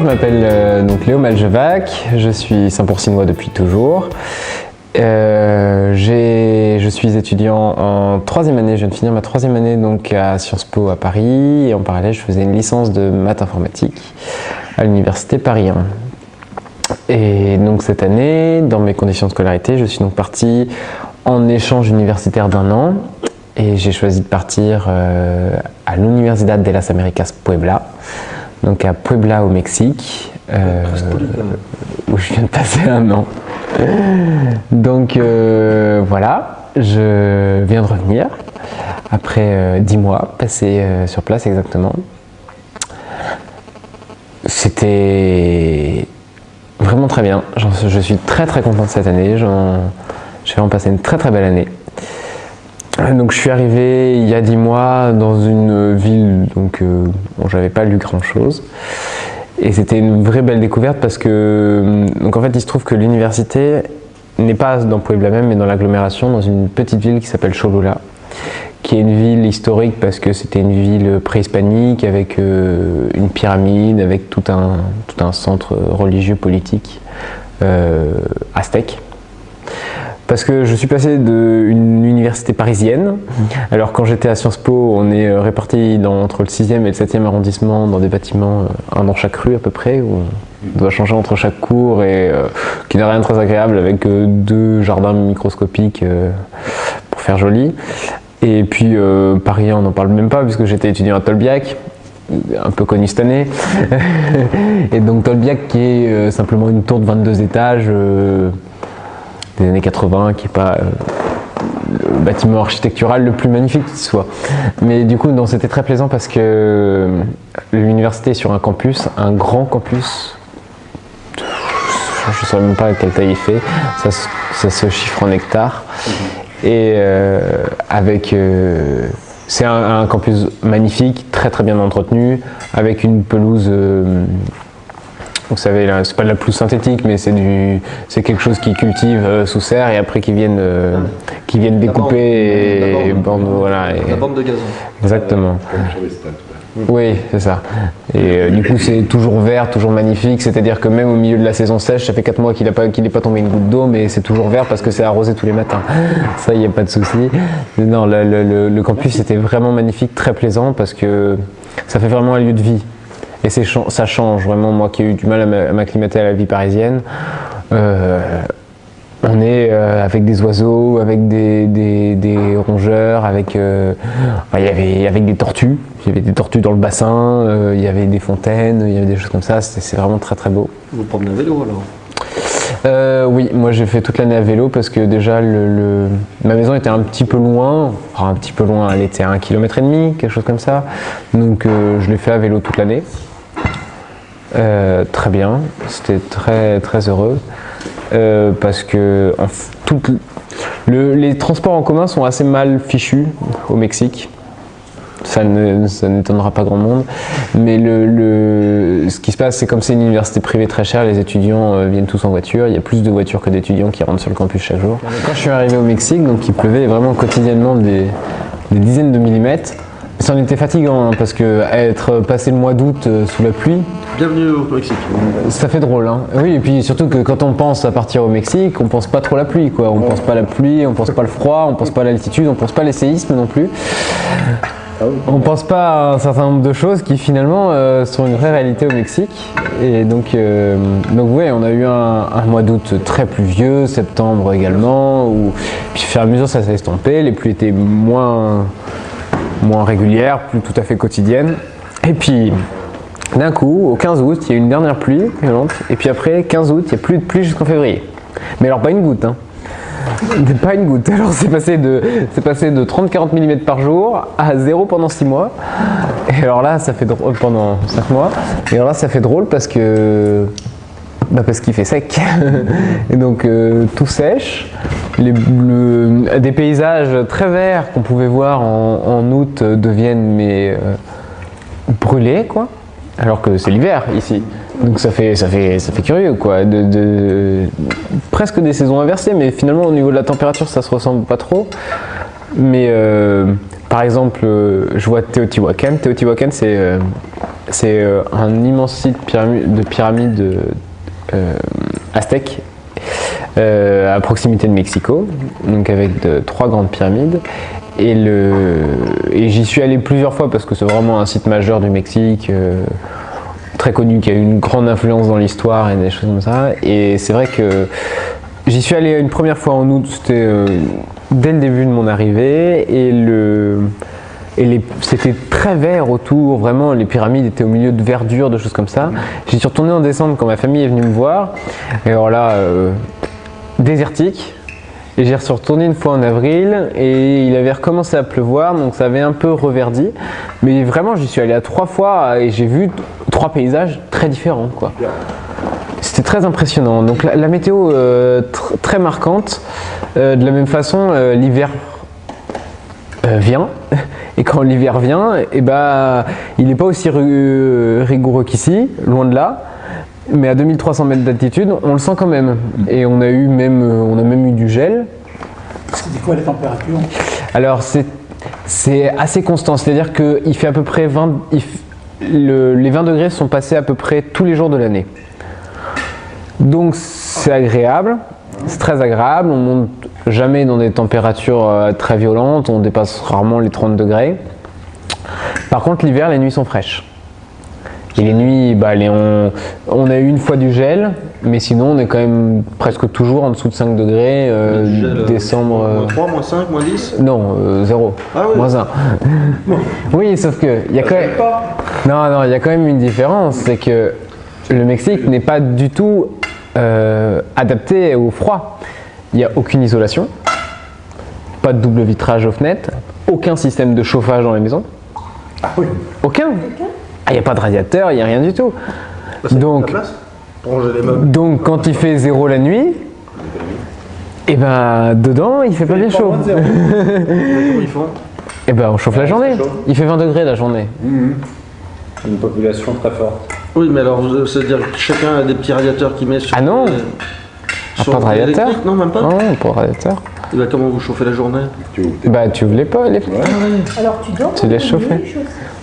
je m'appelle donc Léo Maljevac, je suis 100% chinois depuis toujours. Je suis étudiant en 3e année, je viens de finir ma 3e année donc à Sciences Po à Paris et en parallèle je faisais une licence de maths informatique à l'université Paris 1. Et donc cette année, dans mes conditions de scolarité, je suis donc parti en échange universitaire d'1 an et j'ai choisi de partir à l'Universidad de las Américas Puebla, donc à Puebla au Mexique, où je viens de passer 1 an. Donc voilà, je viens de revenir après 10 mois passés sur place exactement. C'était vraiment très bien, je suis très content de cette année, j'ai vraiment passé une très belle année. Donc je suis arrivé il y a 10 mois dans une ville donc, dont j'avais pas lu grand chose. Et c'était une vraie belle découverte parce que, donc en fait il se trouve que l'université n'est pas dans Puebla même mais dans l'agglomération, dans une petite ville qui s'appelle Cholula, qui est une ville historique parce que c'était une ville préhispanique avec une pyramide, avec tout un centre religieux politique aztèque. Parce que je suis passé d'une université parisienne, alors quand j'étais à Sciences Po, on est répartis entre le 6e et le 7e arrondissement dans des bâtiments, un dans chaque rue à peu près, où on doit changer entre chaque cours et qui n'a rien de très agréable avec 2 jardins microscopiques pour faire joli. Et puis Paris, on n'en parle même pas puisque j'étais étudiant à Tolbiac, un peu connu cette année. Et donc Tolbiac qui est simplement une tour de 22 étages des années 80, qui n'est pas le bâtiment architectural le plus magnifique qui soit. Mais du coup, c'était très plaisant parce que l'université est sur un campus, un grand campus. Je ne saurais même pas à quelle taille il fait, ça se chiffre en hectares. Et c'est un campus magnifique, très bien entretenu, avec une pelouse. Vous savez, c'est pas de la pelouse synthétique, mais c'est quelque chose qu'ils cultivent sous serre et après qu'ils viennent découper la bande de gazon. Exactement. Oui, c'est ça. Et du coup, c'est toujours vert, toujours magnifique. C'est-à-dire que même au milieu de la saison sèche, ça fait 4 mois qu'il n'est pas tombé une goutte d'eau, mais c'est toujours vert parce que c'est arrosé tous les matins. Ça, il n'y a pas de souci. Non, le campus était vraiment magnifique, très plaisant parce que ça fait vraiment un lieu de vie. Et ça change vraiment, moi qui ai eu du mal à m'acclimater à la vie parisienne. On est avec des oiseaux, avec des rongeurs, avec des tortues. Il y avait des tortues dans le bassin, il y avait des fontaines, il y avait des choses comme ça. C'est vraiment très beau. Vous promenez à vélo alors? Oui, moi j'ai fait toute l'année à vélo parce que déjà ma maison était un petit peu loin, elle était à 1,5 km, quelque chose comme ça. Donc je l'ai fait à vélo toute l'année. Très bien, c'était très heureux parce que les transports en commun sont assez mal fichus au Mexique. Ça n'étonnera pas grand monde, mais ce qui se passe, c'est comme c'est une université privée très chère, les étudiants viennent tous en voiture, il y a plus de voitures que d'étudiants qui rentrent sur le campus chaque jour. Quand je suis arrivé au Mexique, donc il pleuvait vraiment quotidiennement des dizaines de millimètres. Ça en était fatigant hein, parce que être passé le mois d'août sous la pluie. Bienvenue au Mexique. Ça fait drôle, hein. Oui, et puis surtout que quand on pense à partir au Mexique, on pense pas trop la pluie, quoi. On pense pas la pluie, on pense pas le froid, on pense pas l'altitude, on pense pas les séismes non plus. On pense pas à un certain nombre de choses qui finalement sont une vraie réalité au Mexique. Et donc ouais, on a eu un mois d'août très pluvieux, septembre également, puis au fur et à mesure ça s'est estompé, les pluies étaient moins régulières, plus tout à fait quotidiennes. Et puis d'un coup, au 15 août, il y a eu une dernière pluie violente, et puis après 15 août, il n'y a plus de pluie jusqu'en février. Mais alors pas une goutte, hein. Pas une goutte. Alors c'est passé de 30-40 mm par jour à 0 pendant 6 mois. Et alors là, ça fait drôle pendant 5 mois. Et alors là, ça fait drôle parce que parce qu'il fait sec. Et donc tout sèche. Des paysages très verts qu'on pouvait voir en août deviennent brûlés, quoi. Alors que c'est l'hiver ici. Donc ça fait curieux, quoi, presque des saisons inversées, mais finalement au niveau de la température ça se ressemble pas trop. Mais par exemple, je vois Teotihuacan. Teotihuacan C'est un immense site de pyramides aztèques à proximité de Mexico, donc avec 3 grandes pyramides. Et j'y suis allé plusieurs fois parce que c'est vraiment un site majeur du Mexique, très connu, qui a eu une grande influence dans l'histoire et des choses comme ça. Et c'est vrai que j'y suis allé une première fois en août, c'était dès le début de mon arrivée, c'était très vert autour, vraiment les pyramides étaient au milieu de verdure, de choses comme ça. J'y suis retourné en décembre quand ma famille est venue me voir, et alors là, désertique. Et j'y suis retourné une fois en avril et il avait recommencé à pleuvoir, donc ça avait un peu reverdi. Mais vraiment, j'y suis allé à 3 fois et j'ai vu 3 paysages très différents, quoi. C'était très impressionnant. Donc la météo très marquante. De la même façon, l'hiver vient. Et quand l'hiver vient, il n'est pas aussi rigoureux qu'ici, loin de là. Mais à 2300 mètres d'altitude, on le sent quand même. Et on a même eu du gel. C'était quoi la température? Alors c'est assez constant, c'est-à-dire qu'il fait à peu près 20, les 20 degrés sont passés à peu près tous les jours de l'année. Donc c'est agréable, c'est très agréable, on monte jamais dans des températures très violentes, on dépasse rarement les 30 degrés. Par contre l'hiver, les nuits sont fraîches. Et les nuits, on a eu une fois du gel, mais sinon on est quand même presque toujours en dessous de 5 degrés, décembre... Moins 3, moins 5, moins 10? Non, 0, ah oui. moins 1. Oui, sauf que il y a quand même... Non, il y a quand même une différence, c'est que le Mexique n'est pas du tout adapté au froid. Il n'y a aucune isolation, pas de double vitrage aux fenêtres, aucun système de chauffage dans les maisons. Ah oui. Aucun. Il n'y a pas de radiateur, il n'y a rien du tout. Donc quand il fait 0 la nuit, et dedans il fait pas bien chaud. Comment ils font? Et on chauffe la journée. Il fait 20 degrés la journée. Une population très forte. Oui, mais alors c'est-à-dire que chacun a des petits radiateurs qui met sur... Ah non, sur pas de radiateur. Non, même pas. Non, pas de radiateur. Et comment vous chauffez la journée? Tu ouvres les pas, les fenêtres. Alors tu dors? Tu laisses chauffer.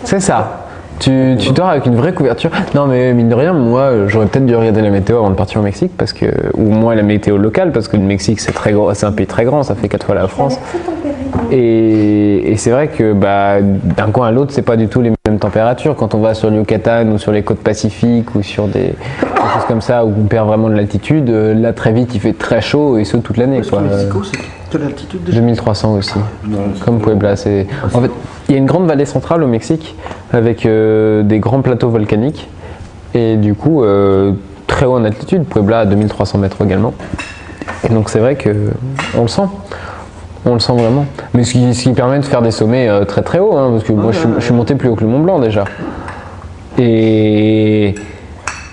C'est ça. Tu dors avec une vraie couverture. Non mais mine de rien, moi j'aurais peut-être dû regarder la météo avant de partir au Mexique, ou moins la météo locale, parce que le Mexique c'est très gros, c'est un pays très grand, ça fait 4 fois la France. Et c'est vrai que d'un coin à l'autre c'est pas du tout les mêmes températures. Quand on va sur le Yucatan ou sur les côtes pacifiques ou sur des choses comme ça où on perd vraiment de l'altitude, là très vite il fait très chaud et ce toute l'année. Parce que Mexico c'est quelle altitude déjà? 2300 aussi, comme Puebla. En fait, il y a une grande vallée centrale au Mexique avec des grands plateaux volcaniques et du coup très haut en altitude. Puebla à 2300 mètres également. Et donc c'est vrai que on le sent vraiment. Mais ce qui permet de faire des sommets très très hauts, parce que moi je suis monté plus haut que le Mont Blanc déjà. Et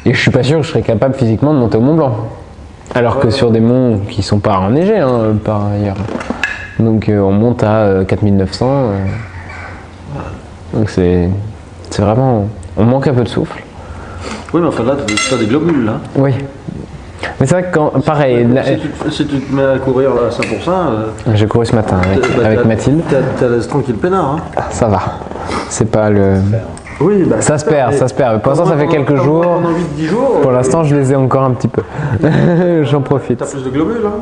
je suis pas sûr que je serais capable physiquement de monter au Mont Blanc. Alors que sur des monts qui sont pas enneigés par ailleurs. Donc on monte à 4900. Donc c'est vraiment... On manque un peu de souffle. Oui, mais enfin là, tu as des globules là. Oui. Mais c'est vrai que pareil... Si tu te mets à courir là, à 100%... J'ai couru ce matin avec Mathilde. T'as l'aise tranquille peinard. Hein. Ça va. C'est pas le... Oui, ça se perd. Pour l'instant, ça fait quelques jours. Pendant 8-10 jours. Pour l'instant, je les ai encore un petit peu. J'en profite. T'as plus de globules, hein?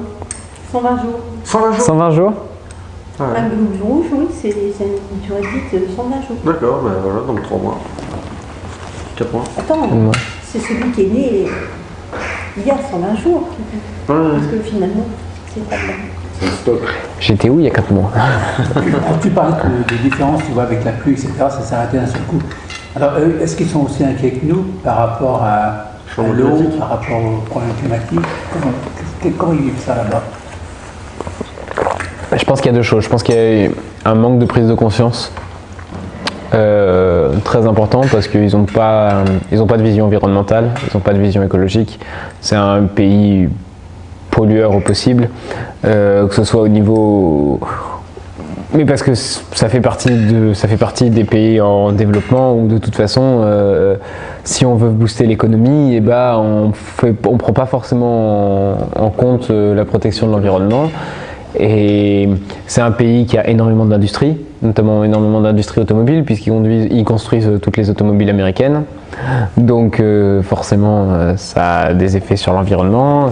120 jours. 120 jours? 120 jours? Ouais. Un globule rouge, oui, c'est une durée de vie de 120 jours. D'accord, voilà, donc 3 mois. 4 mois. Attends, c'est celui qui est né il y a 120 jours. Parce que finalement, c'est pas bien. J'étais où il y a 4 mois? Quand tu parles de différences, tu vois, avec la pluie, etc., ça s'est arrêté d'un seul coup. Alors, est-ce qu'ils sont aussi inquiets que nous par rapport à l'eau, par rapport aux problèmes climatiques? Comment ils vivent ça là-bas? Je pense qu'il y a 2 choses. Je pense qu'il y a un manque de prise de conscience très important parce qu'ils n'ont pas de vision environnementale, ils n'ont pas de vision écologique. C'est un pays pollueur au possible, que ce soit au niveau... Mais parce que ça fait partie des pays en développement où de toute façon, si on veut booster l'économie, on ne prend pas forcément en compte la protection de l'environnement. Et c'est un pays qui a énormément d'industrie, notamment énormément d'industries automobiles puisqu'ils construisent toutes les automobiles américaines. Donc forcément ça a des effets sur l'environnement.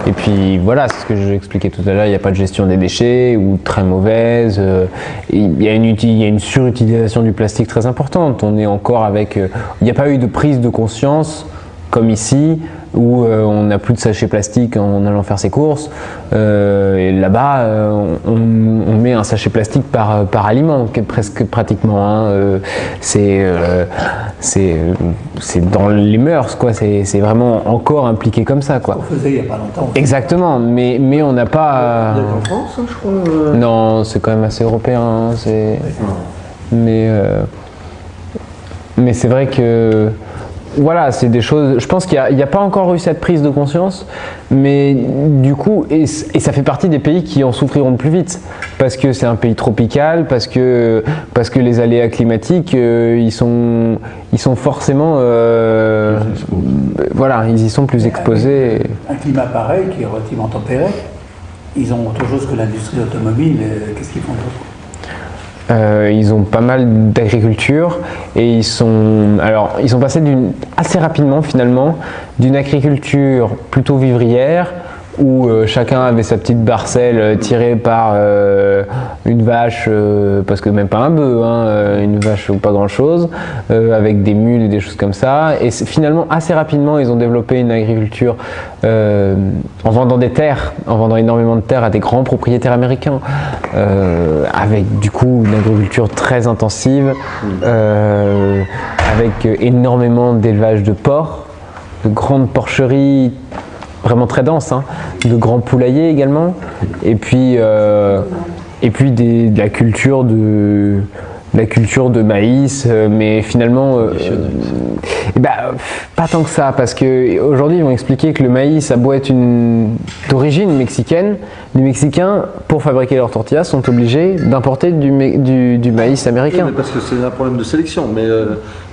Et puis voilà, c'est ce que j'expliquais tout à l'heure, il n'y a pas de gestion des déchets ou très mauvaise. Il y a une surutilisation du plastique très importante. On est encore avec... il n'y a pas eu de prise de conscience comme ici, où on n'a plus de sachets plastiques en allant faire ses courses. Et là-bas, on met un sachet plastique par aliment, presque pratiquement. Hein. C'est dans les mœurs, quoi. C'est vraiment encore impliqué comme ça, quoi. On faisait il n'y a pas longtemps. Exactement, mais on n'a pas... Il y a qu'en France, hein, je crois. Non, c'est quand même assez européen. Hein, mais c'est vrai que... Voilà, c'est des choses, je pense qu'il n'y a pas encore eu cette prise de conscience, mais du coup, et ça fait partie des pays qui en souffriront le plus vite, parce que c'est un pays tropical, parce que les aléas climatiques, ils sont forcément, voilà, ils y sont plus exposés. Un climat pareil, qui est relativement tempéré, ils ont autre chose que l'industrie automobile, qu'est-ce qu'ils font d'autre? Ils ont pas mal d'agriculture et ils sont passés assez rapidement finalement d'une agriculture plutôt vivrière où chacun avait sa petite parcelle tirée par une vache, parce que même pas un bœuf, hein, une vache ou pas grand chose, avec des mules et des choses comme ça. Et finalement, assez rapidement, ils ont développé une agriculture en vendant des terres, en vendant énormément de terres à des grands propriétaires américains, avec du coup une agriculture très intensive, avec énormément d'élevage de porcs, de grandes porcheries, vraiment très dense, hein, de grands poulaillers également, et puis de la culture de maïs, mais finalement pas tant que ça, parce qu'aujourd'hui ils vont expliquer que le maïs a beau être d'origine mexicaine, les Mexicains, pour fabriquer leurs tortillas, sont obligés d'importer du maïs américain. Oui, mais parce que c'est un problème de sélection, mais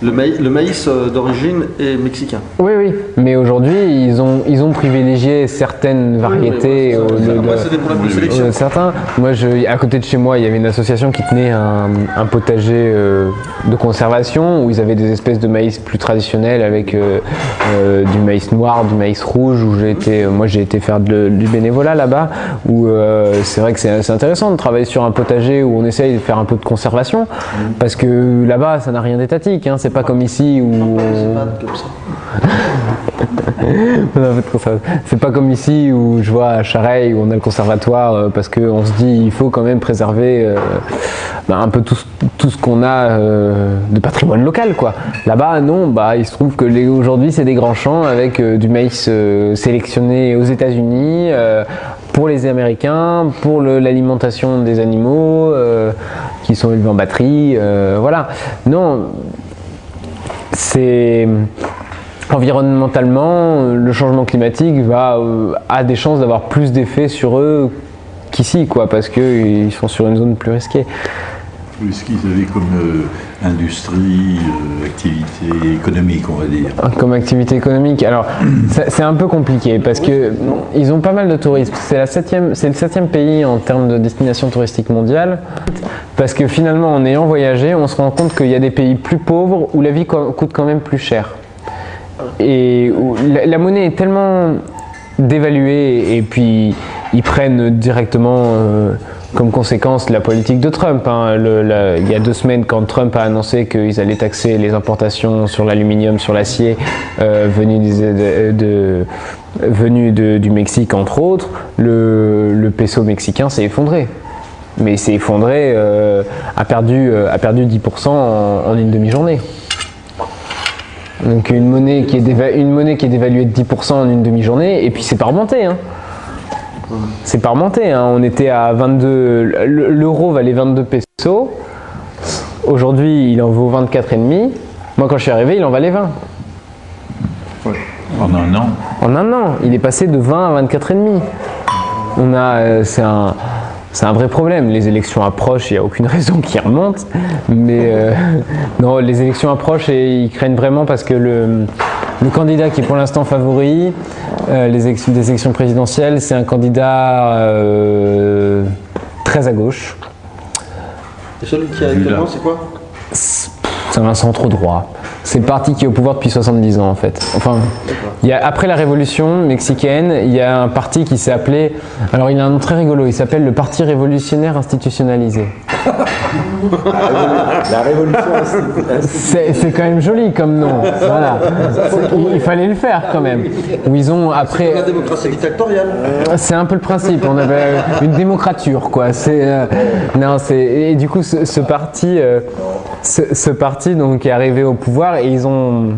le maïs d'origine est mexicain. Oui, mais aujourd'hui ils ont privilégié certaines variétés. Moi, c'est des problèmes de sélection. Certains. Moi, à côté de chez moi, il y avait une association qui tenait un potager de conservation où ils avaient des espèces de maïs plus traditionnels avec du maïs noir, du maïs rouge. Où j'ai été faire du bénévolat là-bas. Où c'est vrai que c'est intéressant de travailler sur un potager où on essaye de faire un peu de conservation, parce que là-bas, ça n'a rien d'étatique. Hein, c'est pas comme ici où. C'est pas comme ici où je vois à Chareil où on a le conservatoire, parce qu'on se dit il faut quand même préserver un peu tout ce qu'on a de patrimoine local, quoi. Là-bas non, il se trouve que aujourd'hui c'est des grands champs avec du maïs sélectionné aux États-Unis pour les Américains, pour l'alimentation des animaux qui sont élevés en batterie, voilà. Non, c'est environnementalement, le changement climatique a des chances d'avoir plus d'effets sur eux qu'ici, quoi, parce qu'ils sont sur une zone plus risquée. Est-ce qu'ils avaient comme industrie, activité économique, on va dire? Comme activité économique, alors c'est un peu compliqué parce que ils ont pas mal de tourisme. C'est le 7e pays en termes de destination touristique mondiale. Parce que finalement, en ayant voyagé, on se rend compte qu'il y a des pays plus pauvres où la vie coûte quand même plus cher. Et où la monnaie est tellement dévaluée, et puis ils prennent directement comme conséquence la politique de Trump. Hein. Il y a 2 semaines, quand Trump a annoncé qu'ils allaient taxer les importations sur l'aluminium, sur l'acier venus du Mexique entre autres, le peso mexicain s'est effondré. Mais il s'est effondré, a perdu 10% en une demi-journée. Donc une monnaie qui est dévaluée de 10% en une demi-journée, et puis c'est pas remonté. Hein. C'est pas remonté. Hein. On était à 22, l'euro valait 22 pesos. Aujourd'hui, il en vaut 24,5. Moi, quand je suis arrivé, il en valait 20. Ouais. En un an. En un an, il est passé de 20 à 24,5. C'est un vrai problème. Les élections approchent, il n'y a aucune raison qu'ils remontent. Mais non, les élections approchent et ils craignent vraiment parce que le candidat qui est pour l'instant favori des élections présidentielles, c'est un candidat très à gauche. Et celui qui est actuellement, c'est quoi? C'est un centre-droit. C'est le parti qui est au pouvoir depuis 70 ans en fait. Enfin, après la révolution mexicaine, il y a un parti qui s'est appelé, alors il a un nom très rigolo, il s'appelle le Parti révolutionnaire institutionnalisé. La révolution. C'est quand même joli comme nom. Voilà. Il fallait le faire quand même. Où ils ont après. La démocratie dictatoriale. C'est un peu le principe. On avait une démocrature quoi. Non, et du coup ce parti donc est arrivé au pouvoir et ils ont.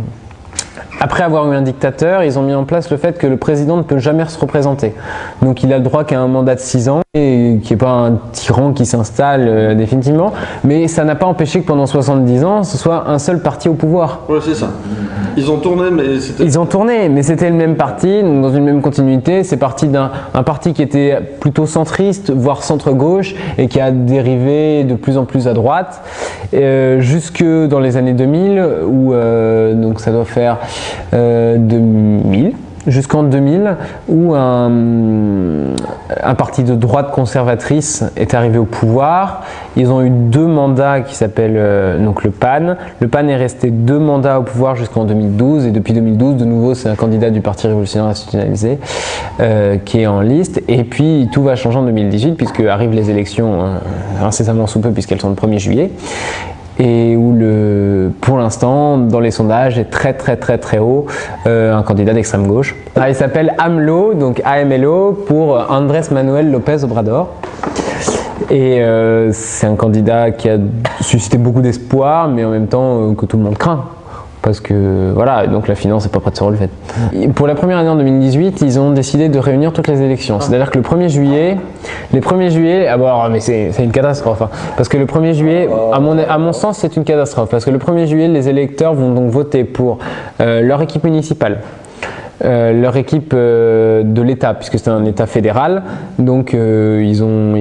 Après avoir eu un dictateur, ils ont mis en place le fait que le président ne peut jamais se représenter. Donc il a le droit qu'à un mandat de 6 ans, et qui n'est pas un tyran qui s'installe définitivement, mais ça n'a pas empêché que pendant 70 ans, ce soit un seul parti au pouvoir. Ouais, c'est ça. Ils ont tourné, mais c'était le même parti, donc dans une même continuité. C'est parti d'un parti qui était plutôt centriste, voire centre-gauche, et qui a dérivé de plus en plus à droite, jusque dans les années 2000, où donc ça doit faire 2000, jusqu'en 2000, où un parti de droite conservatrice est arrivé au pouvoir. Ils ont eu 2 mandats qui s'appellent donc le PAN. Le PAN est resté 2 mandats au pouvoir jusqu'en 2012 et depuis 2012, de nouveau, c'est un candidat du Parti révolutionnaire institutionnalisé qui est en liste. Et puis tout va changer en 2018 puisque arrivent les élections incessamment sous peu puisqu'elles sont le 1er juillet. Et où pour l'instant, dans les sondages, est très haut un candidat d'extrême gauche. Alors, il s'appelle AMLO, donc AMLO pour Andrés Manuel López Obrador. Et c'est un candidat qui a suscité beaucoup d'espoir, mais en même temps que tout le monde craint. Parce que voilà, donc la finance n'est pas prête de se relever. Pour la première année en 2018, ils ont décidé de réunir toutes les élections. C'est-à-dire que le 1er juillet, mais c'est une catastrophe. Hein, parce que le 1er juillet, à mon sens, c'est une catastrophe. Parce que le 1er juillet, les électeurs vont donc voter pour leur équipe municipale. Leur équipe de l'État, puisque c'est un État fédéral, donc ils vont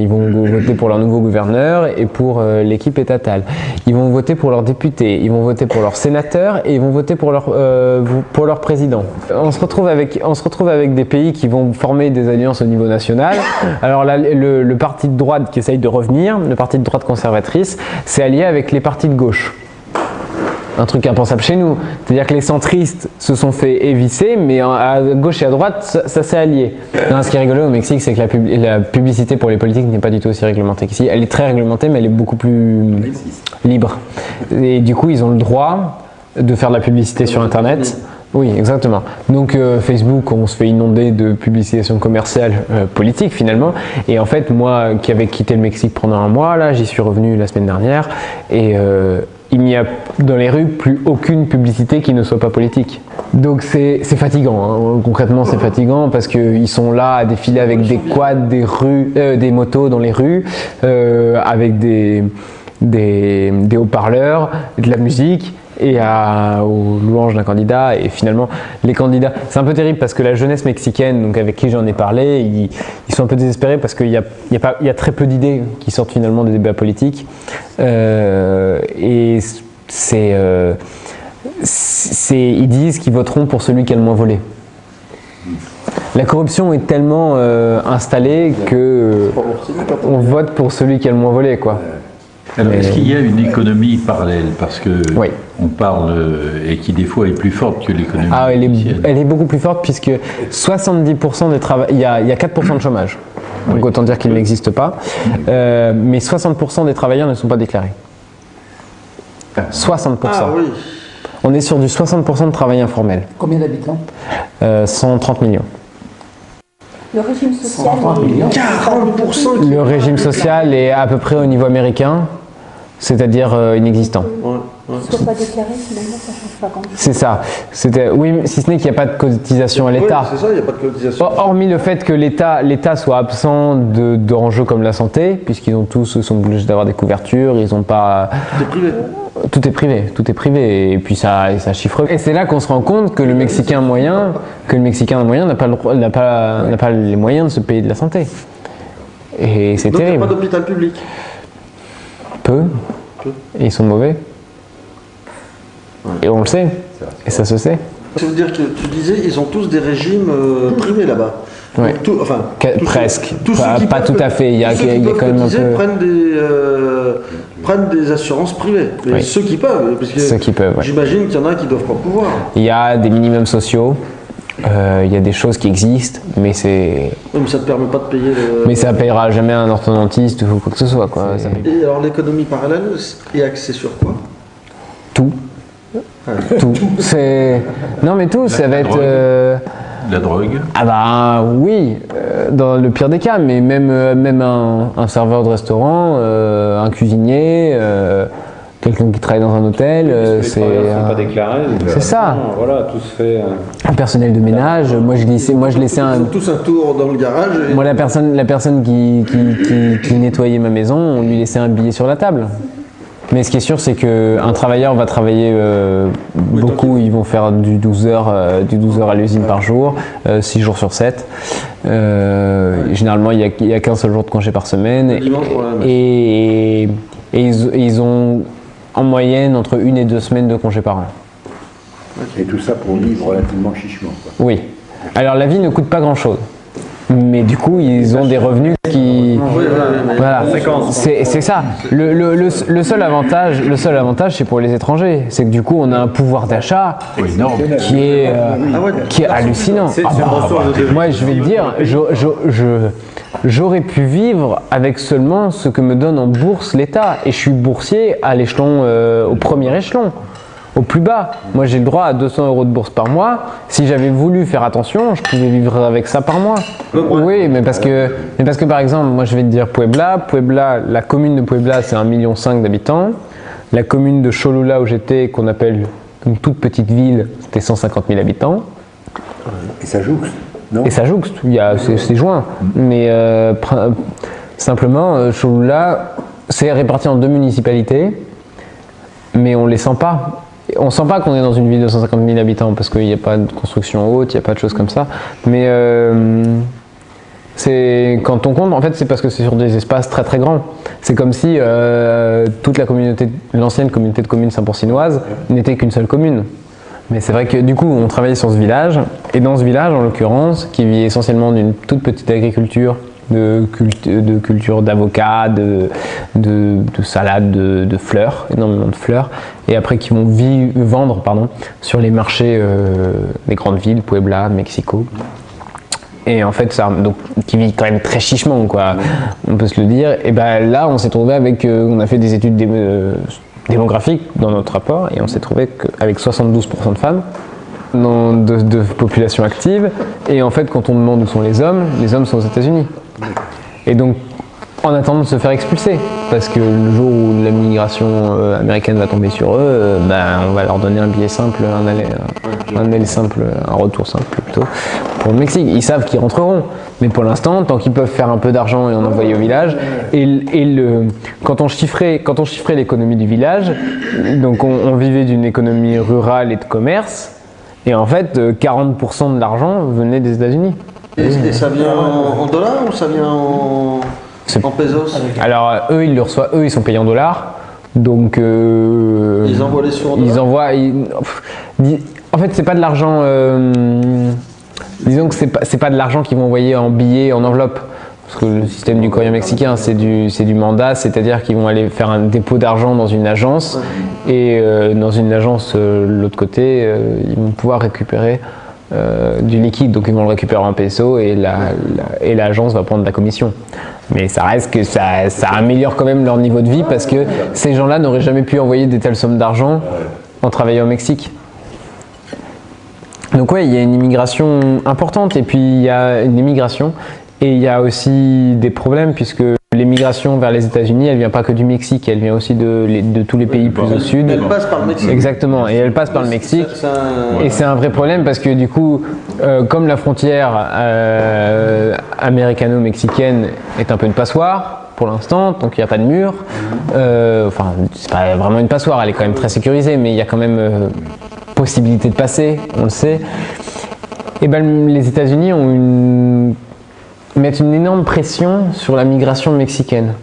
voter pour leur nouveau gouverneur et pour l'équipe étatale. Ils vont voter pour leurs députés, ils vont voter pour leurs sénateurs et ils vont voter pour leur président. On se retrouve avec des pays qui vont former des alliances au niveau national. Alors là, le parti de droite qui essaye de revenir, le parti de droite conservatrice, c'est allié avec les partis de gauche. Un truc impensable chez nous, c'est-à-dire que les centristes se sont fait éviscer, mais à gauche et à droite, ça s'est allié. Non, ce qui est rigolo au Mexique, c'est que la publicité pour les politiques n'est pas du tout aussi réglementée qu'ici. Elle est très réglementée, mais elle est beaucoup plus libre. Et du coup, ils ont le droit de faire de la publicité sur Internet. Oui, exactement. Donc Facebook, on se fait inonder de publication commerciale politique finalement. Et en fait, moi qui avais quitté le Mexique pendant un mois, là, j'y suis revenu la semaine dernière. Et il n'y a dans les rues plus aucune publicité qui ne soit pas politique. Donc c'est fatigant, hein. Concrètement c'est fatigant parce qu'ils sont là à défiler avec des quads, des motos dans les rues, avec des haut-parleurs, de la musique et aux louanges d'un candidat. Et finalement les candidats, c'est un peu terrible parce que la jeunesse mexicaine, donc avec qui j'en ai parlé, ils sont un peu désespérés parce qu'il y a très peu d'idées qui sortent finalement des débats politiques, et ils disent qu'ils voteront pour celui qui a le moins volé. La corruption est tellement installée que on vote pour celui qui a le moins volé, quoi. Alors, est-ce qu'il y a une économie parallèle? Parce que oui, on parle, et qui des fois est plus forte que l'économie. Ah, elle est beaucoup plus forte puisque 70% des il y a 4% de chômage. Donc oui, autant dire qu'il n'existe pas. Mais 60% des travailleurs ne sont pas déclarés. 60%. Ah oui. On est sur du 60% de travail informel. Combien d'habitants? 130 millions. Le régime social. 40%. Le régime social est à peu près au niveau américain, c'est-à-dire inexistant. Ne soit pas déclaré, finalement, ça ne change pas grand-chose. C'est ça. Oui, si ce n'est qu'il n'y a pas de cotisation à l'État. Oui, c'est ça, il n'y a pas de cotisation. Hormis le fait que l'État soit absent d'enjeux comme la santé, puisqu'ils ont tous sont obligés d'avoir des couvertures, ils n'ont pas. Tout est privé. Tout est privé, et puis ça chiffre. Et c'est là qu'on se rend compte que le Mexicain moyen n'a pas les moyens de se payer de la santé. Et c'est terrible. Donc il n'y a pas d'hôpital public. Peu. Et ils sont mauvais. Ouais. Et on le sait. Et ça se sait. Ça veut dire que tu disais, ils ont tous des régimes privés là-bas. Ouais. Presque. Pas tout à fait. Il y a quand même un peu. Prennent des assurances privées. Mais ceux qui peuvent. Parce que j'imagine qu'il y en a qui ne doivent pas pouvoir. Il y a des minimums sociaux. Il y a des choses qui existent, mais c'est. Oui, mais ça ne te permet pas de payer. Mais ça ne payera jamais un orthodontiste ou quoi que ce soit. Quoi. Et alors l'économie parallèle est axée sur quoi? Tout. Tout. Non mais tout, ça va être. La drogue? Ah bah oui, dans le pire des cas, mais même un serveur de restaurant, un cuisinier, quelqu'un qui travaille dans un hôtel, c'est pas déclarés. C'est ça. Voilà, tout se fait. Un personnel de ménage. Moi je laissais un. Ils font tous un tour dans le garage. Moi la personne qui nettoyait ma maison, on lui laissait un billet sur la table. Mais ce qui est sûr, c'est qu'un travailleur va travailler beaucoup. Ils vont faire du 12 heures à l'usine par jour, 6 jours sur 7. Généralement, il n'y a qu'un seul jour de congé par semaine. Et ils ont en moyenne entre 1 et 2 semaines de congé par an. Et tout ça pour vivre relativement chichement, quoi. Oui. Alors la vie ne coûte pas grand-chose. Mais du coup, ils ont des revenus qui. Voilà, c'est ça. Le seul avantage, c'est pour les étrangers. C'est que du coup, on a un pouvoir d'achat qui est hallucinant. Moi, je vais te dire, j'aurais pu vivre avec seulement ce que me donne en bourse l'État. Et je suis boursier à l'échelon, au premier échelon. Au plus bas, moi j'ai le droit à 200 € de bourse par mois. Si j'avais voulu faire attention, je pouvais vivre avec ça par mois. Oui, mais parce que par exemple, moi je vais te dire Puebla, la commune de Puebla c'est 1,5 million d'habitants. La commune de Cholula où j'étais, qu'on appelle une toute petite ville, c'était 150 000 habitants. Et ça jouxte, non? Et ça jouxte, c'est joint. Mais simplement, Cholula, c'est réparti en 2 municipalités, mais on les sent pas. On sent pas qu'on est dans une ville de 150 000 habitants parce qu'il n'y a pas de construction haute, il n'y a pas de choses comme ça. Mais quand on compte, en fait, c'est parce que c'est sur des espaces très très grands. C'est comme si toute l'ancienne communauté de communes Saint-Pourcinoise n'était qu'une seule commune. Mais c'est vrai que du coup, on travaillait sur ce village, et dans ce village, en l'occurrence, qui vit essentiellement d'une toute petite agriculture, de culture d'avocats, de salades, de fleurs, énormément de fleurs, et après qui vont vendre sur les marchés des grandes villes, Puebla, Mexico. Et en fait, donc, qui vit quand même très chichement, quoi, on peut se le dire. Et ben là, on s'est trouvé avec, on a fait des études démographiques dans notre rapport, et on s'est trouvé qu'avec 72% de femmes, de population active, et en fait, quand on demande où sont les hommes sont aux États-Unis. Et donc, en attendant de se faire expulser, parce que le jour où la migration américaine va tomber sur eux, on va leur donner un billet simple, un retour simple plutôt, pour le Mexique. Ils savent qu'ils rentreront, mais pour l'instant, tant qu'ils peuvent faire un peu d'argent et en envoyer au village, quand on chiffrait l'économie du village, donc on vivait d'une économie rurale et de commerce, et en fait, 40% de l'argent venait des États-Unis. Et ça vient en dollars ou ça vient en pesos? Alors eux, ils le reçoivent, ils sont payés en dollars, donc ils envoient les sous en dollars. En fait, c'est pas de l'argent. Disons que c'est pas de l'argent qu'ils vont envoyer en billets, en enveloppe. Parce que le système du courrier mexicain, c'est du mandat, c'est-à-dire qu'ils vont aller faire un dépôt d'argent dans une agence, et dans une agence de l'autre côté, ils vont pouvoir récupérer du liquide, donc ils vont le récupérer en peso, et l'agence va prendre la commission. Mais ça reste que ça améliore quand même leur niveau de vie, parce que ces gens-là n'auraient jamais pu envoyer des telles sommes d'argent en travaillant au Mexique. Donc ouais, il y a une immigration importante, et puis il y a une immigration, et il y a aussi des problèmes, puisque l'immigration vers les États-Unis, elle vient pas que du Mexique, elle vient aussi de tous les pays plus au sud. Elle passe par le Mexique. Exactement, et elle passe par le Mexique. Et c'est un vrai problème, parce que du coup, comme la frontière américano-mexicaine est un peu une passoire pour l'instant, donc il n'y a pas de mur. Enfin, c'est pas vraiment une passoire, elle est quand même très sécurisée, mais il y a quand même possibilité de passer, on le sait. Et ben les États-Unis mettent une énorme pression sur la migration mexicaine.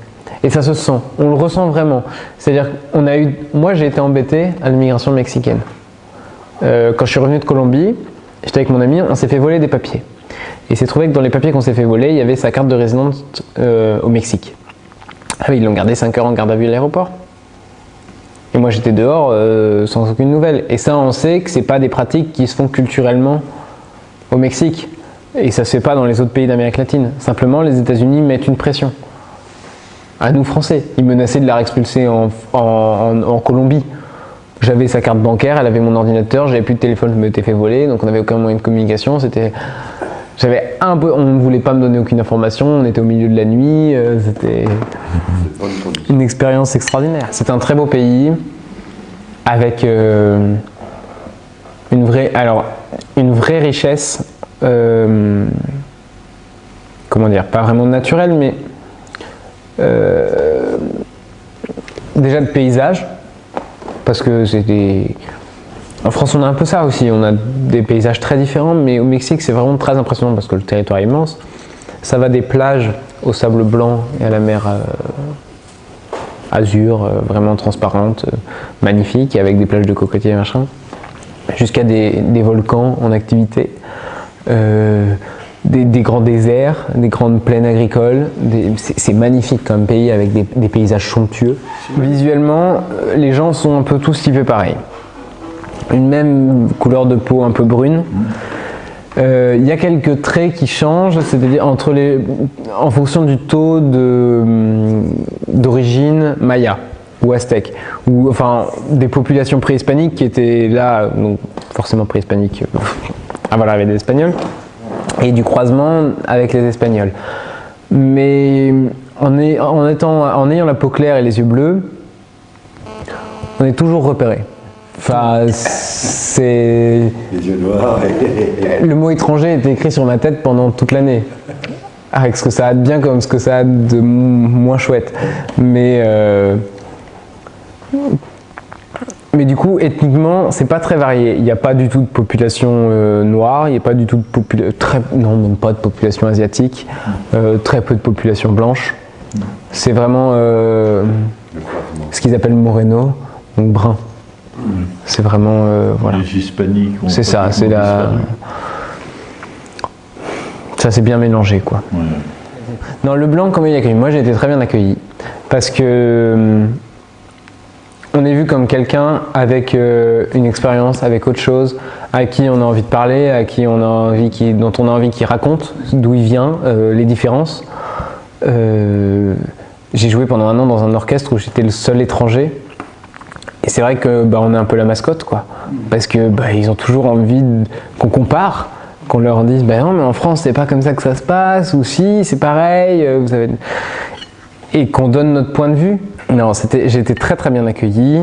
Et ça se sent, on le ressent vraiment. C'est-à-dire moi j'ai été embêté à l'immigration mexicaine. Quand je suis revenu de Colombie, j'étais avec mon ami, on s'est fait voler des papiers. Et il s'est trouvé que dans les papiers qu'on s'est fait voler, il y avait sa carte de résidence au Mexique. Ah oui, ils l'ont gardé 5 heures en garde à vue à l'aéroport. Et moi j'étais dehors sans aucune nouvelle. Et ça, on sait que c'est pas des pratiques qui se font culturellement au Mexique. Et ça se fait pas dans les autres pays d'Amérique latine. Simplement, les États-Unis mettent une pression. À nous Français. Ils menaçaient de la expulser en Colombie. J'avais sa carte bancaire, elle avait mon ordinateur, j'avais plus de téléphone, je m'étais fait voler, donc on n'avait aucun moyen de communication. J'avais un peu, on ne voulait pas me donner aucune information, on était au milieu de la nuit, c'était une expérience extraordinaire. C'est un très beau pays avec une vraie richesse, comment dire, pas vraiment naturelle, mais déjà de paysage, parce que en France on a un peu ça aussi, on a des paysages très différents, mais au Mexique c'est vraiment très impressionnant parce que le territoire est immense. Ça va des plages au sable blanc et à la mer azur, vraiment transparente, magnifique, avec des plages de cocotiers et machin, jusqu'à des volcans en activité, des grands déserts, des grandes plaines agricoles. C'est magnifique comme pays avec des paysages somptueux. Visuellement, les gens sont un peu tous typés pareil. Une même couleur de peau un peu brune. Il y a quelques traits qui changent, c'est-à-dire en fonction du taux d'origine maya ou aztèque, ou enfin des populations préhispaniques qui étaient là, donc forcément préhispaniques avant l'arrivée des Espagnols, et du croisement avec les Espagnols. Mais en ayant la peau claire et les yeux bleus, on est toujours repéré. Enfin, c'est... Les yeux noirs. Le mot étranger était écrit sur ma tête pendant toute l'année. Avec ce que ça a de bien comme ce que ça a de moins chouette. Mais du coup, ethniquement, c'est pas très varié. Il n'y a pas du tout de population noire, il n'y a pas du tout de population... Non, même pas de population asiatique. Très peu de population blanche. C'est vraiment ce qu'ils appellent moreno, donc brun. C'est vraiment voilà. Les hispaniques. C'est ça, c'est la. Ça s'est bien mélangé quoi. Ouais. Non, le blanc, comment il est accueilli? Moi j'ai été très bien accueilli parce que on est vu comme quelqu'un avec une expérience, avec autre chose, à qui on a envie de parler, à qui on a envie, dont on a envie qu'il raconte d'où il vient, les différences. J'ai joué pendant 1 an dans un orchestre où j'étais le seul étranger. Et c'est vrai que on est un peu la mascotte quoi, parce que ils ont toujours envie qu'on compare, qu'on leur dise non mais en France c'est pas comme ça que ça se passe, ou si c'est pareil, vous avez... et qu'on donne notre point de vue. Non, j'ai été très très bien accueilli,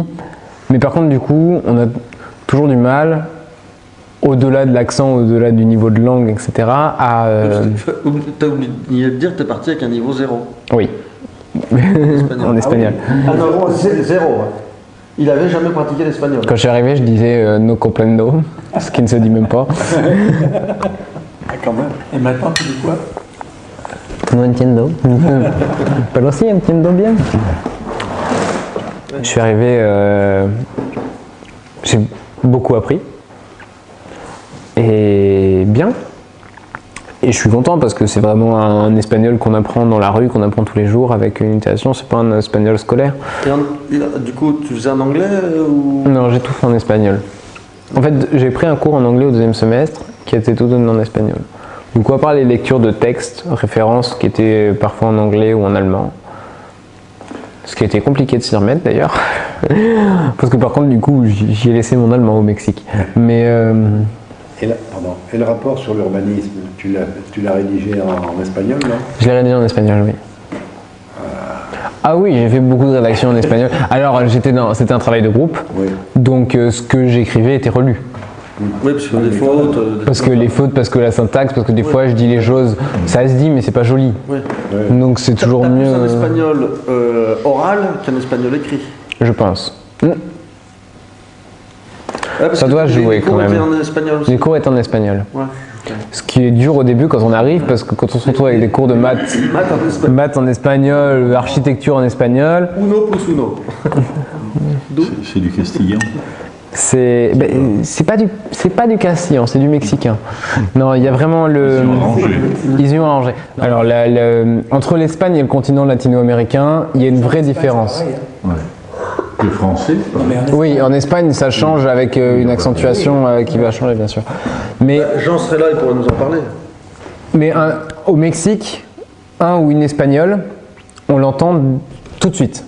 mais par contre du coup on a toujours du mal, au-delà de l'accent, au-delà du niveau de langue, etc. T'as oublié de dire que t'es parti avec un niveau 0. Oui. En espagnol. Ah non, c'est 0. Il n'avait jamais pratiqué l'espagnol. Quand je suis arrivé, je disais no comprendo, ce qui ne se dit même pas. Ah, quand même. Et maintenant, tu dis quoi? No entiendo. Pero sí, entiendo bien. Je suis arrivé, j'ai beaucoup appris. Et bien. Et je suis content parce que c'est vraiment un espagnol qu'on apprend dans la rue, qu'on apprend tous les jours avec une utilisation, c'est pas un espagnol scolaire. Et du coup, tu faisais en anglais ou... Non, j'ai tout fait en espagnol. En fait, j'ai pris un cours en anglais au 2e semestre qui était tout donné en espagnol. Du coup, à part les lectures de textes, références qui étaient parfois en anglais ou en allemand, ce qui a été compliqué de s'y remettre d'ailleurs, parce que par contre, du coup, j'y ai laissé mon allemand au Mexique. Mais... Et le rapport sur l'urbanisme, tu l'as rédigé en espagnol, non? Je l'ai rédigé en espagnol, oui. Ah oui, j'ai fait beaucoup de rédactions en espagnol. Alors, c'était un travail de groupe, oui. Donc ce que j'écrivais était relu. Oui, parce que les fautes... Parce que les fautes, parce que la syntaxe, parce que des fois je dis les choses, ça se dit mais c'est pas joli. Oui. Donc c'est toujours mieux... T'as plus un espagnol oral qu'un espagnol écrit. Je pense. Ouais, ça doit jouer quand même. Les cours est en espagnol. Ouais. Ce qui est dur au début quand on arrive, parce que quand on se retrouve avec des cours de maths en espagnol, architecture en espagnol. Uno plus uno. C'est du castillan. C'est pas du castillan, c'est du mexicain. Non, il y a vraiment le. Ils y ont arrangé. Alors, entre l'Espagne et le continent latino-américain, il y a une vraie différence. Ouais. Le français? Oui, en Espagne, ça change avec une accentuation qui va changer, bien sûr. Mais Jean serait là, il pourrait nous en parler. Mais au Mexique, un ou une espagnole, on l'entend tout de suite.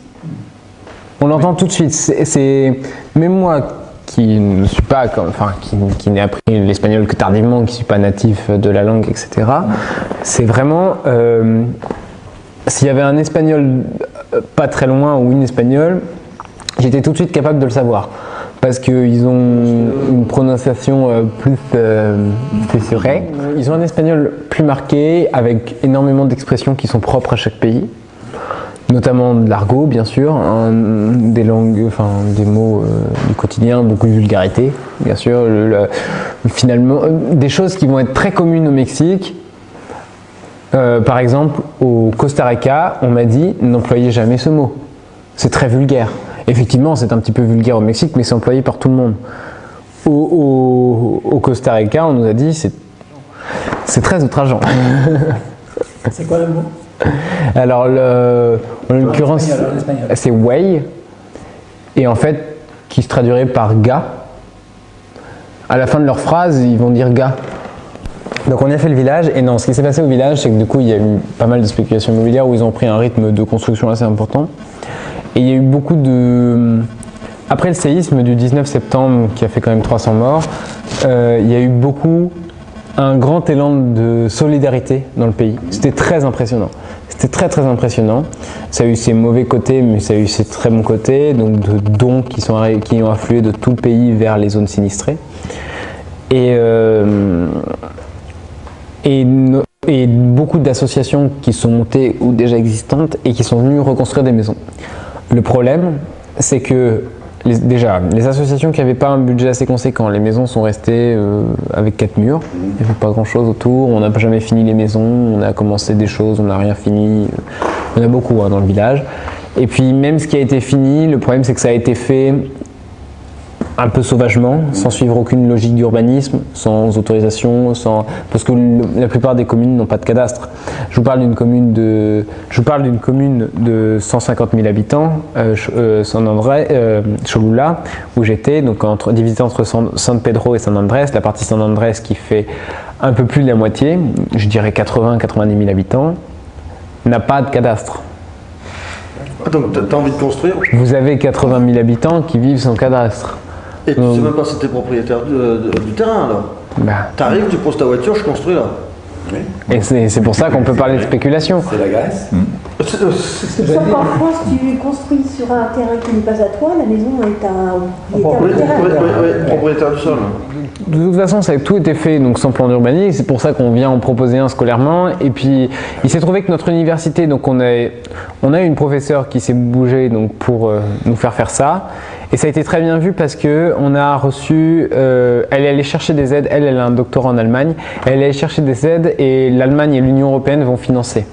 On l'entend tout de suite. Même moi qui ne suis pas, qui n'ai appris l'espagnol que tardivement, qui ne suis pas natif de la langue, etc. C'est vraiment, s'il y avait un espagnol pas très loin ou une espagnole, j'étais tout de suite capable de le savoir. Parce qu'ils ont une prononciation plus serrée. Ils ont un espagnol plus marqué, avec énormément d'expressions qui sont propres à chaque pays. Notamment de l'argot, bien sûr, des langues, des mots du quotidien, beaucoup de vulgarité, bien sûr. Finalement, des choses qui vont être très communes au Mexique. Par exemple, au Costa Rica, on m'a dit « n'employez jamais ce mot, c'est très vulgaire ». Effectivement, c'est un petit peu vulgaire au Mexique, mais c'est employé par tout le monde. Au Costa Rica, on nous a dit c'est très outrageant. C'est quoi le mot? Alors, en l'occurrence, c'est wey, et en fait, qui se traduirait par gars. À la fin de leur phrase, ils vont dire gars. Donc on a fait le village, et non, ce qui s'est passé au village, c'est que du coup, il y a eu pas mal de spéculations immobilières où ils ont pris un rythme de construction assez important. Et il y a eu beaucoup de... Après le séisme du 19 septembre, qui a fait quand même 300 morts, il y a eu un grand élan de solidarité dans le pays. C'était très impressionnant. C'était très très impressionnant. Ça a eu ses mauvais côtés, mais ça a eu ses très bons côtés, donc de dons qui ont afflué de tout le pays vers les zones sinistrées. Et beaucoup d'associations qui sont montées ou déjà existantes et qui sont venues reconstruire des maisons. Le problème, c'est que les associations qui n'avaient pas un budget assez conséquent, les maisons sont restées avec 4 murs, il n'y avait pas grand chose autour, on n'a jamais fini les maisons, on a commencé des choses, on n'a rien fini, il y en a beaucoup dans le village. Et puis même ce qui a été fini, le problème c'est que ça a été fait un peu sauvagement, sans suivre aucune logique d'urbanisme, sans autorisation, parce que la plupart des communes n'ont pas de cadastre. Je vous parle d'une commune de 150 000 habitants, San Andrés, Cholula, où j'étais, donc divisé entre San Pedro et San Andrés, la partie San Andrés qui fait un peu plus de la moitié, je dirais 80-90 000 habitants, n'a pas de cadastre. Donc tu as envie de construire? Vous avez 80 000 habitants qui vivent sans cadastre. Et tu sais même pas si tu es propriétaire du terrain alors. T'arrives, tu poses ta voiture, je construis là. Oui. Et c'est pour ça qu'on peut parler de spéculation. C'est la Grèce. Sauf qu'en France, tu construis sur un terrain qui n'est pas à toi, la maison est un propriétaire du sol. De toute façon, ça a tout été fait donc sans plan d'urbanisme, c'est pour ça qu'on vient en proposer un scolairement. Et puis, il s'est trouvé que notre université, donc on a eu une professeure qui s'est bougée donc, pour nous faire ça. Et ça a été très bien vu parce qu'on a reçu, elle est allée chercher des aides, elle a un doctorat en Allemagne, elle est allée chercher des aides et l'Allemagne et l'Union Européenne vont financer.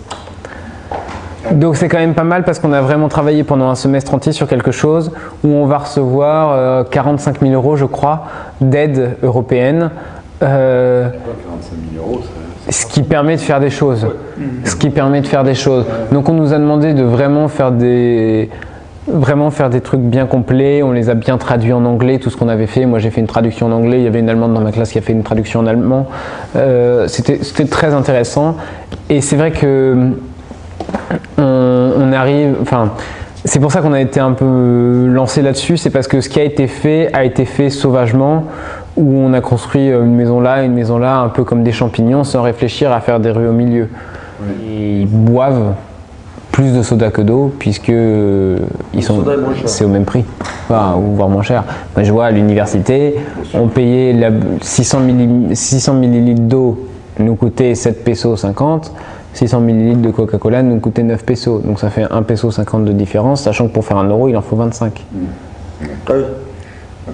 Donc c'est quand même pas mal parce qu'on a vraiment travaillé pendant un semestre entier sur quelque chose où on va recevoir 45 000 € je crois d'aide européenne. 45 000 €, ce qui permet de faire des choses. Donc on nous a demandé de vraiment faire des trucs bien complets, on les a bien traduits en anglais, tout ce qu'on avait fait. Moi j'ai fait une traduction en anglais, il y avait une Allemande dans ma classe qui a fait une traduction en allemand. C'était très intéressant et c'est vrai que on arrive, c'est pour ça qu'on a été un peu lancé là-dessus, c'est parce que ce qui a été fait sauvagement, où on a construit une maison là, un peu comme des champignons, sans réfléchir à faire des rues au milieu. Oui. Et ils boivent plus de soda que d'eau, puisque c'est au même prix, ou voire moins cher. Moi, je vois à l'université, on payait 600 millilitres d'eau, nous coûtait 7 pesos 50. 600 ml de Coca-Cola nous coûtait 9 pesos, donc ça fait 1 peso 50 de différence, sachant que pour faire 1 €, il en faut 25.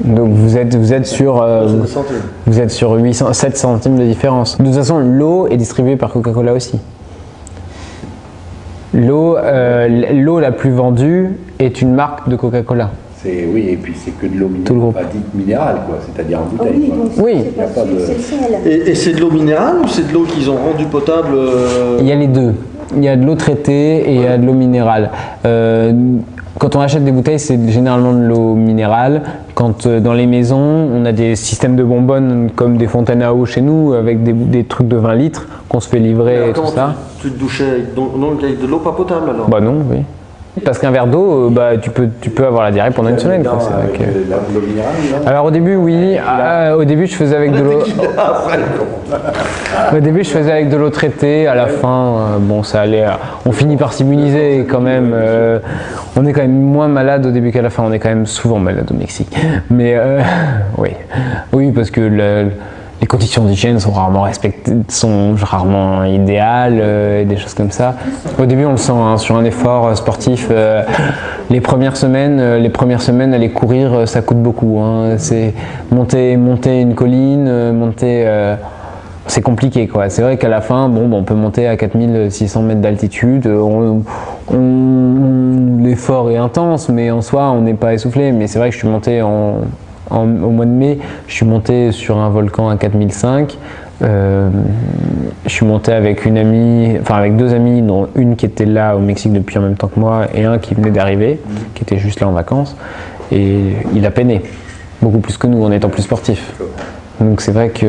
Donc vous êtes sur 7 centimes de différence. De toute façon, l'eau est distribuée par Coca-Cola aussi. L'eau la plus vendue est une marque de Coca-Cola. Oui, et puis c'est que de l'eau minérale, pas dite minérale, quoi, c'est-à-dire en bouteille. Oui. Et c'est de l'eau minérale ou c'est de l'eau qu'ils ont rendue potable Il y a les deux. Il y a de l'eau traitée et il y a de l'eau minérale. Quand on achète des bouteilles, c'est généralement de l'eau minérale. Quand dans les maisons, on a des systèmes de bonbonnes comme des fontaines à eau chez nous, avec des trucs de 20 litres qu'on se fait livrer et tout ça. Tu te douchais avec de l'eau pas potable alors? Bah non, oui. Parce qu'un verre d'eau, tu peux avoir la diarrhée pendant une semaine. Quoi. Avec l'eau minérale, alors au début, oui. Au début, je faisais avec de l'eau. Au début, je faisais avec de l'eau traitée. À la fin, bon, ça allait. On finit par s'immuniser quand même. On est quand même moins malade au début qu'à la fin. On est quand même souvent malade au Mexique. Mais oui, parce que les conditions d'hygiène sont rarement respectées, sont rarement idéales, et des choses comme ça. Au début, on le sent sur un effort sportif. Les premières semaines, aller courir, ça coûte beaucoup. Hein. C'est monter une colline, c'est compliqué, quoi. C'est vrai qu'à la fin, on peut monter à 4600 mètres d'altitude. L'effort est intense, mais en soi, on n'est pas essoufflé. Mais c'est vrai que je suis monté au mois de mai, je suis monté sur un volcan à 4005. Je suis monté avec avec deux amies, dont une qui était là au Mexique depuis en même temps que moi et un qui venait d'arriver, qui était juste là en vacances. Et il a peiné, beaucoup plus que nous en étant plus sportif. Donc c'est vrai que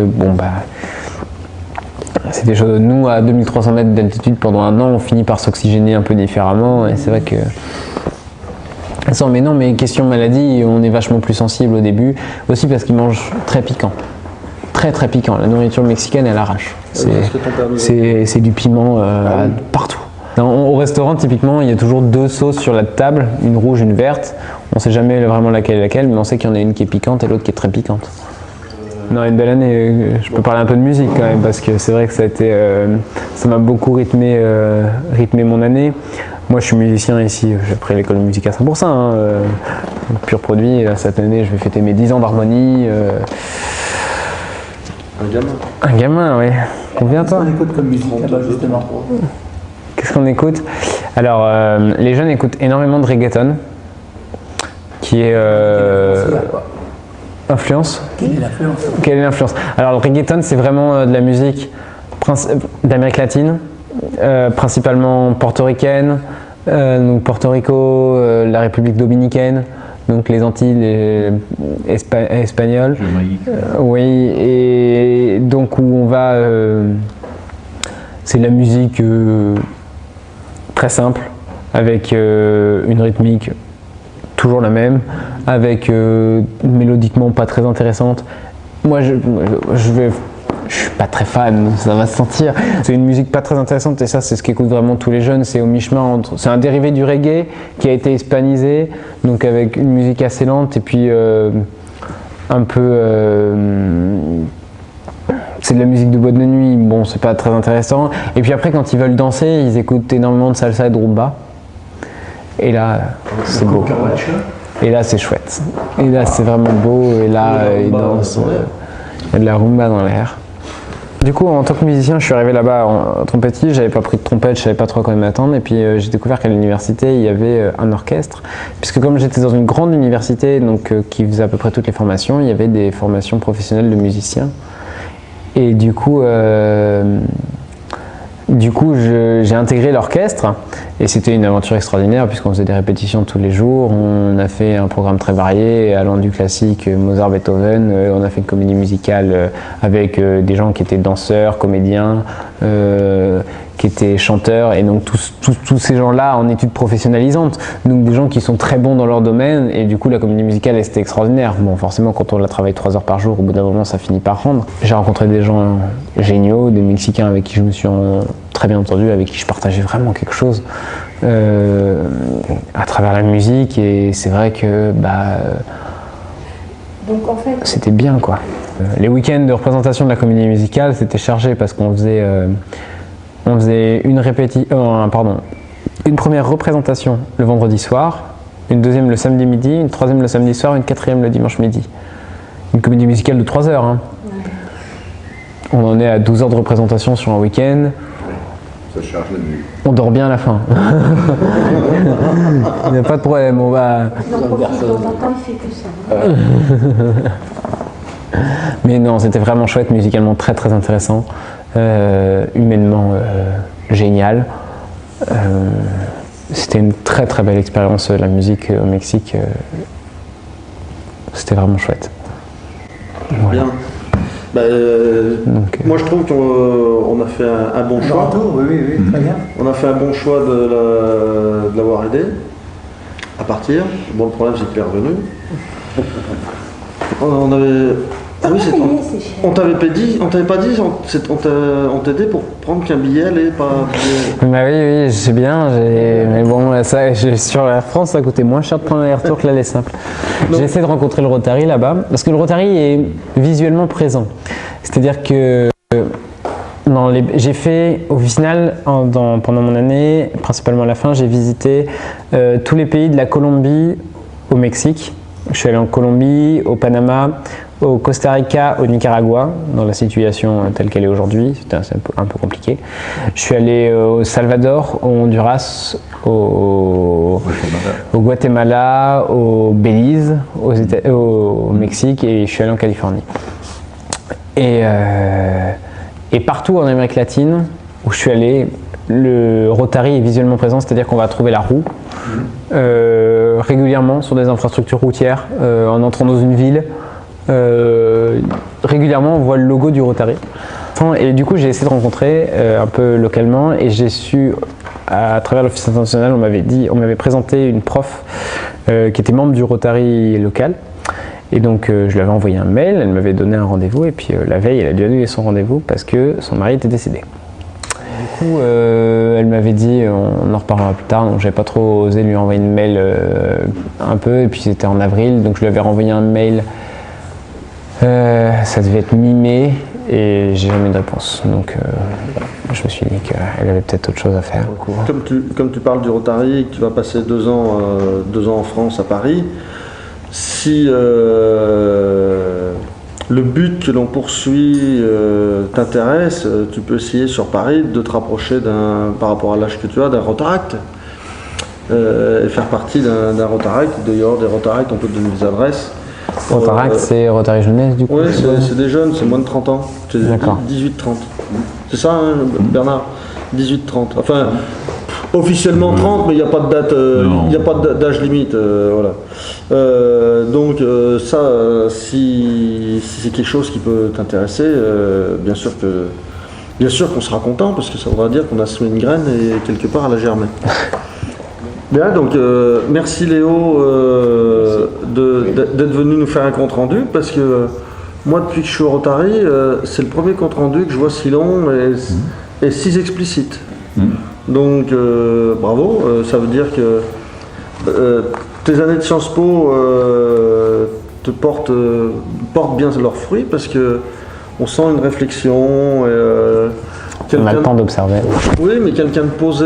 c'est des choses. Nous, à 2300 mètres d'altitude pendant un an, on finit par s'oxygéner un peu différemment. Et c'est vrai que. Mais question maladie, on est vachement plus sensible au début, aussi parce qu'ils mangent très piquant. Très très piquant. La nourriture mexicaine, elle arrache. C'est du piment partout. Au restaurant, typiquement, il y a toujours deux sauces sur la table, une rouge, une verte. On ne sait jamais vraiment laquelle est laquelle, mais on sait qu'il y en a une qui est piquante et l'autre qui est très piquante. Non, une belle année. Je peux parler un peu de musique quand même, parce que c'est vrai que ça m'a beaucoup rythmé mon année. Moi, je suis musicien ici, j'ai pris l'école de musique à 100%, pur produit. Cette année, je vais fêter mes 10 ans d'harmonie. Un gamin. Un gamin, oui. Combien toi? Qu'est-ce qu'on écoute comme musique là-bas, justement? Qu'est-ce qu'on écoute? Alors, les jeunes écoutent énormément de reggaeton, qui est influence. Quelle est l'influence? Alors, le reggaeton, c'est vraiment de la musique d'Amérique latine. Principalement portoricaine, donc Porto Rico, la République dominicaine, donc les Antilles espagnoles. Oui, et donc où on va, c'est de la musique très simple, avec une rythmique toujours la même, avec mélodiquement pas très intéressante. Moi, je suis pas très fan, ça va se sentir. C'est une musique pas très intéressante et ça, c'est ce qu'écoutent vraiment tous les jeunes. C'est au mi-chemin entre. C'est un dérivé du reggae qui a été hispanisé, donc avec une musique assez lente et puis un peu. C'est de la musique de boîte de nuit. Bon, c'est pas très intéressant. Et puis après, quand ils veulent danser, ils écoutent énormément de salsa et de rumba. Et là, c'est beau. Et là, c'est chouette. Et là, c'est vraiment beau. Et là, ils dansent. Il y a de la rumba dans l'air. Du coup, en tant que musicien, je suis arrivé là-bas en trompettiste, j'avais pas pris de trompette, je savais pas trop à quoi m'attendre, et puis j'ai découvert qu'à l'université, il y avait un orchestre, puisque comme j'étais dans une grande université donc, qui faisait à peu près toutes les formations, il y avait des formations professionnelles de musiciens. Et du coup j'ai intégré l'orchestre et c'était une aventure extraordinaire puisqu'on faisait des répétitions tous les jours. On a fait un programme très varié allant du classique Mozart, Beethoven. On a fait une comédie musicale avec des gens qui étaient danseurs, comédiens, qui étaient chanteurs et donc tous ces gens-là en études professionnalisantes. Donc des gens qui sont très bons dans leur domaine et du coup la comédie musicale c'était extraordinaire. Bon forcément quand on la travaille 3 heures par jour, au bout d'un moment ça finit par rendre. J'ai rencontré des gens géniaux, des Mexicains avec qui je me suis très bien entendu, avec qui je partageais vraiment quelque chose à travers la musique et c'est vrai que donc, en fait, c'était bien quoi. Les week-ends de représentation de la comédie musicale c'était chargé parce qu'on faisait une première représentation le vendredi soir, une deuxième le samedi midi, une troisième le samedi soir, une quatrième le dimanche midi. Une comédie musicale de 3 heures. Hein. On en est à 12 heures de représentation sur un week-end. Ça charge la vue. On dort bien à la fin. Il n'y a pas de problème, on va... Il en profite de temps en temps, il fait que ça. Mais non, c'était vraiment chouette, musicalement très très intéressant, humainement génial. C'était une très très belle expérience, la musique au Mexique. C'était vraiment chouette. Voilà. Bien. Moi je trouve qu'on a fait un bon choix. Oui, très bien. On a fait un bon choix de l'avoir aidé à partir. Bon, le problème c'est qu'il est revenu. On avait... Ah oui, on t'avait pas dit, on t'aidait pour prendre qu'un billet, aller pas un billet. Bah oui, je sais bien, mais bon, sur la France, ça coûtait moins cher de prendre l'aller-retour que l'aller simple. J'ai essayé de rencontrer le Rotary là-bas, parce que le Rotary est visuellement présent. C'est-à-dire que j'ai fait, au final, pendant mon année, principalement à la fin, j'ai visité tous les pays de la Colombie au Mexique. Je suis allé en Colombie, au Panama, au Costa Rica, au Nicaragua, dans la situation telle qu'elle est aujourd'hui, c'était un peu compliqué. Je suis allé au Salvador, au Honduras, au Guatemala, au Belize, au Mexique, et je suis allé en Californie. Et partout en Amérique latine où je suis allé, le Rotary est visuellement présent, c'est-à-dire qu'on va trouver la roue régulièrement sur des infrastructures routières, en entrant dans une ville. Régulièrement on voit le logo du Rotary. Et du coup j'ai essayé de rencontrer un peu localement, et j'ai su, à travers l'Office international, on m'avait présenté une prof qui était membre du Rotary local. Et donc je lui avais envoyé un mail, elle m'avait donné un rendez-vous, et puis la veille elle a dû annuler son rendez-vous parce que son mari était décédé. Du coup elle m'avait dit on en reparlera plus tard, donc j'avais pas trop osé lui envoyer une mail un peu, et puis c'était en avril, donc je lui avais renvoyé un mail, ça devait être mi-mai, et j'ai jamais eu de réponse. Donc je me suis dit qu'elle avait peut-être autre chose à faire. Comme tu parles du Rotary et que tu vas passer 2 ans en France, à Paris, si le but que l'on poursuit t'intéresse, tu peux essayer sur Paris de te rapprocher par rapport à l'âge que tu as, d'un Rotaract, et faire partie d'un Rotaract. D'ailleurs, des Rotaracts, on peut te donner des adresses. Rotaract, c'est Rotary Jeunesse du coup? Oui, c'est des jeunes, c'est moins de 30 ans. C'est 18-30. C'est ça, hein, Bernard? 18-30. Enfin, officiellement 30, mais il n'y a pas de date, il n'y a pas d'âge limite. Voilà. Donc ça, si c'est quelque chose qui peut t'intéresser, bien sûr qu'on sera content, parce que ça voudra dire qu'on a semé une graine et quelque part elle a germé. Bien, donc merci Léo d'être venu nous faire un compte rendu, parce que moi depuis que je suis au Rotary, c'est le premier compte rendu que je vois si long et si explicite. Donc bravo, ça veut dire que tes années de Sciences Po te portent bien leurs fruits, parce que on sent une réflexion. On a le temps d'observer. Oui, mais quelqu'un de posé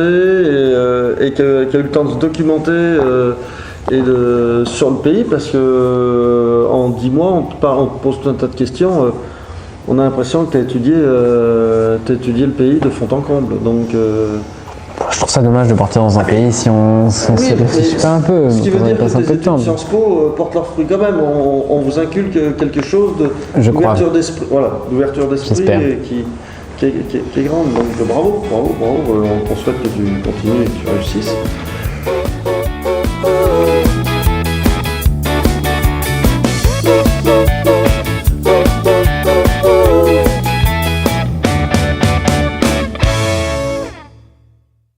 et qui a eu le temps de se documenter sur le pays, parce que en 10 mois, on te pose tout un tas de questions. On a l'impression que tu as étudié le pays de fond en comble. Donc, je trouve ça dommage de partir dans un pays si on s'y réfléchit pas un peu. Ce qui veut dire que les études de Sciences Po portent leurs fruits quand même. On vous inculque quelque chose d'ouverture d'esprit, qui est grande. Donc bravo. On souhaite que tu continues et que tu réussisses.